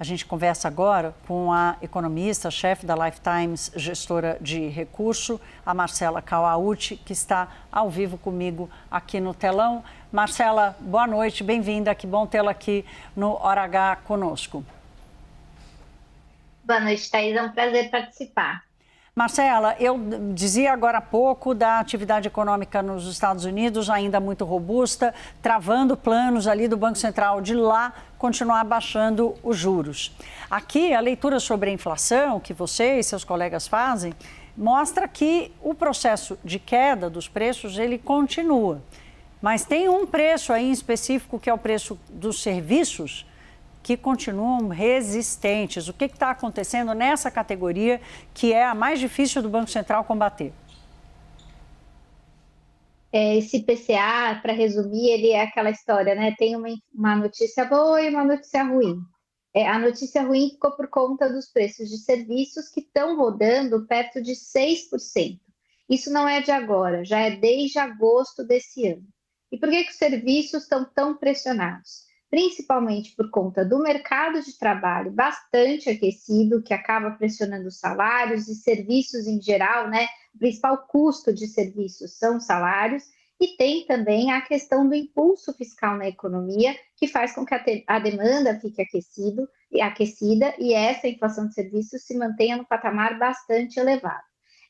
A gente conversa agora com a economista, chefe da Life Times, gestora de recurso, a Marcela Kawauchi, que está ao vivo comigo aqui no telão. Marcela, boa noite, bem-vinda, que bom tê-la aqui no Hora H conosco. Boa noite, Thaís, é um prazer participar. Marcela, eu dizia agora há pouco da atividade econômica nos Estados Unidos ainda muito robusta, travando planos ali do Banco Central de lá continuar baixando os juros. Aqui, a leitura sobre a inflação que você e seus colegas fazem mostra que o processo de queda dos preços, ele continua. Mas tem um preço aí em específico, que é o preço dos serviços, que continuam resistentes. O que está acontecendo nessa categoria, que é a mais difícil do Banco Central combater? Esse IPCA, para resumir, ele é aquela história, né? Tem uma notícia boa e uma notícia ruim. A notícia ruim ficou por conta dos preços de serviços que estão rodando perto de 6%. Isso não é de agora, já é desde agosto desse ano. E por que os serviços estão tão pressionados? Principalmente por conta do mercado de trabalho bastante aquecido, que acaba pressionando os salários e serviços em geral, né? O principal custo de serviços são salários, e tem também a questão do impulso fiscal na economia, que faz com que a demanda fique aquecida e essa inflação de serviços se mantenha no patamar bastante elevado.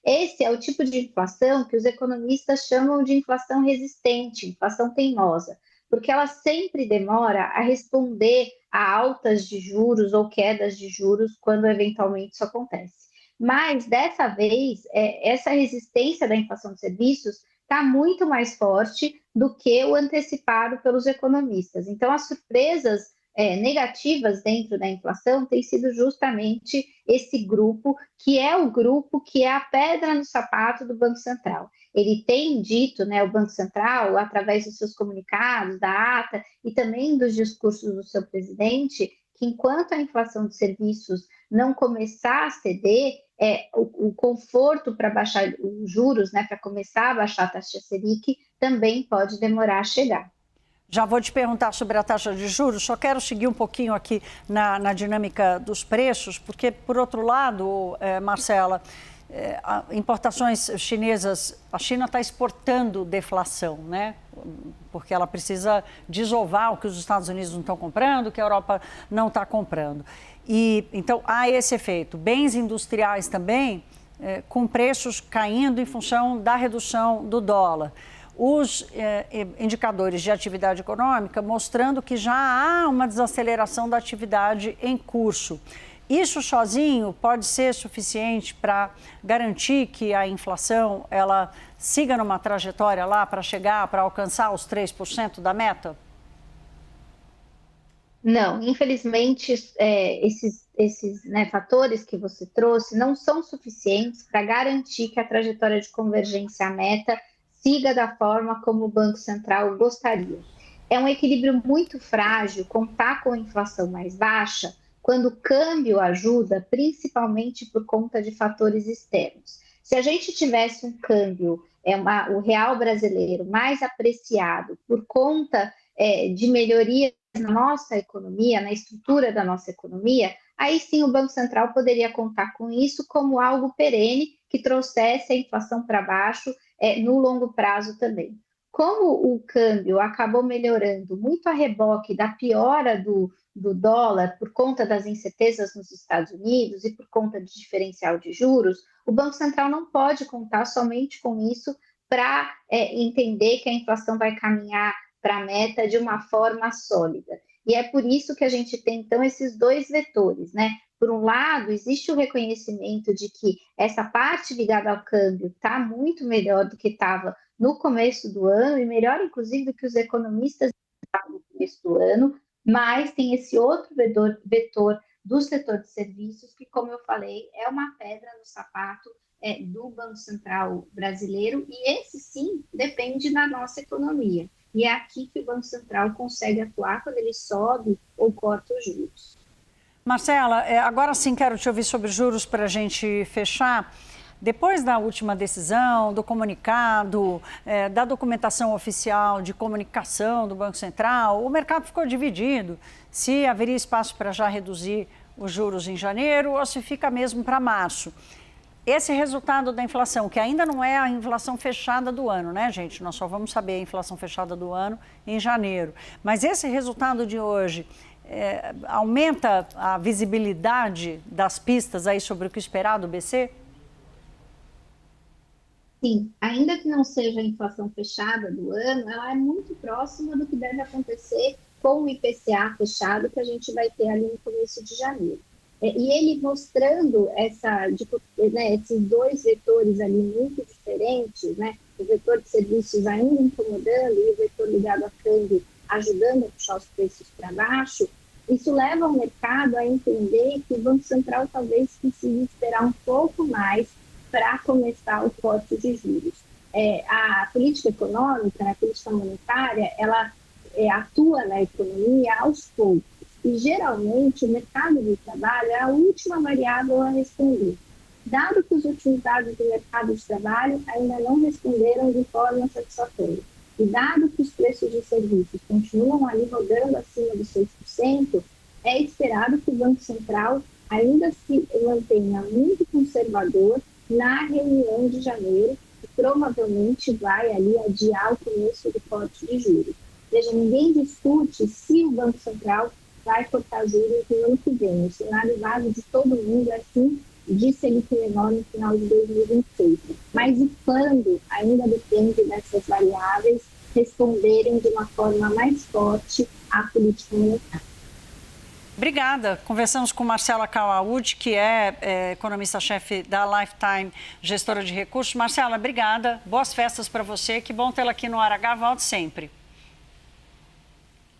Esse é o tipo de inflação que os economistas chamam de inflação resistente, inflação teimosa, porque ela sempre demora a responder a altas de juros ou quedas de juros quando eventualmente isso acontece. Mas, dessa vez, essa resistência da inflação de serviços está muito mais forte do que o antecipado pelos economistas. Então, as surpresas negativas dentro da inflação têm sido justamente esse grupo, que é o grupo que é a pedra no sapato do Banco Central. Ele tem dito, né, o Banco Central, através dos seus comunicados, da ata e também dos discursos do seu presidente, que enquanto a inflação de serviços não começar a ceder, o conforto para baixar os juros, né, para começar a baixar a taxa Selic, também pode demorar a chegar. Já vou te perguntar sobre a taxa de juros, só quero seguir um pouquinho aqui na dinâmica dos preços, porque, por outro lado, Marcela, importações chinesas, a China está exportando deflação, né? Porque ela precisa desovar o que os Estados Unidos não estão comprando, o que a Europa não está comprando. E, então, há esse efeito. Bens industriais também, com preços caindo em função da redução do dólar. Os indicadores de atividade econômica mostrando que já há uma desaceleração da atividade em curso. Isso sozinho pode ser suficiente para garantir que a inflação ela siga numa trajetória lá para chegar, para alcançar os 3% da meta? Não, infelizmente, esses fatores que você trouxe não são suficientes para garantir que a trajetória de convergência à meta siga da forma como o Banco Central gostaria. É um equilíbrio muito frágil contar com a inflação mais baixa quando o câmbio ajuda, principalmente por conta de fatores externos. Se a gente tivesse um câmbio, o real brasileiro mais apreciado por conta de melhorias na nossa economia, na estrutura da nossa economia, aí sim o Banco Central poderia contar com isso como algo perene que trouxesse a inflação para baixo no longo prazo também. Como o câmbio acabou melhorando muito a reboque da piora do dólar por conta das incertezas nos Estados Unidos e por conta do diferencial de juros, o Banco Central não pode contar somente com isso para entender que a inflação vai caminhar para a meta de uma forma sólida. E é por isso que a gente tem, então, esses dois vetores, né? Por um lado, existe o reconhecimento de que essa parte ligada ao câmbio está muito melhor do que estava no começo do ano, e melhor, inclusive, do que os economistas estavam no começo do ano, mas tem esse outro vetor do setor de serviços, que, como eu falei, é uma pedra no sapato do Banco Central brasileiro, e esse, sim, depende da nossa economia. E é aqui que o Banco Central consegue atuar quando ele sobe ou corta os juros. Marcela, agora sim quero te ouvir sobre juros para a gente fechar. depois da última decisão, do comunicado, da documentação oficial de comunicação do Banco Central, o mercado ficou dividido se haveria espaço para já reduzir os juros em janeiro ou se fica mesmo para março. Esse resultado da inflação, que ainda não é a inflação fechada do ano, né, gente? Nós só vamos saber a inflação fechada do ano em janeiro. Mas esse resultado de hoje aumenta a visibilidade das pistas aí sobre o que esperar do BC? Sim, ainda que não seja a inflação fechada do ano, ela é muito próxima do que deve acontecer com o IPCA fechado, que a gente vai ter ali no começo de janeiro. E ele mostrando esses dois vetores ali muito diferentes, né? O vetor de serviços ainda incomodando e o vetor ligado a câmbio ajudando a puxar os preços para baixo, isso leva o mercado a entender que o Banco Central talvez precise esperar um pouco mais para começar o corte de juros. A política econômica, a política monetária, ela atua na economia aos poucos. E, geralmente, o mercado de trabalho é a última variável a responder. Dado que os últimos dados do mercado de trabalho ainda não responderam de forma satisfatória, e dado que os preços de serviços continuam ali rodando acima dos 6%, é esperado que o Banco Central ainda se mantenha muito conservador na reunião de janeiro, que provavelmente vai ali adiar o começo do corte de juros. Veja, ninguém discute se o Banco Central vai cortar juros no ano que vem. O cenário base de todo mundo é assim, de Selic menor no final de 2026. Mas e quando ainda depende dessas variáveis responderem de uma forma mais forte à política monetária. Obrigada. Conversamos com Marcela Kawauchi, que é economista-chefe da Lifetime, gestora de recursos. Marcela, obrigada. Boas festas para você. Que bom tê-la aqui no Hora H. Volte sempre.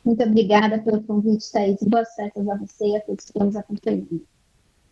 Muito obrigada pelo convite, Thaís. Boas festas a você e a todos que estão nos acompanhando.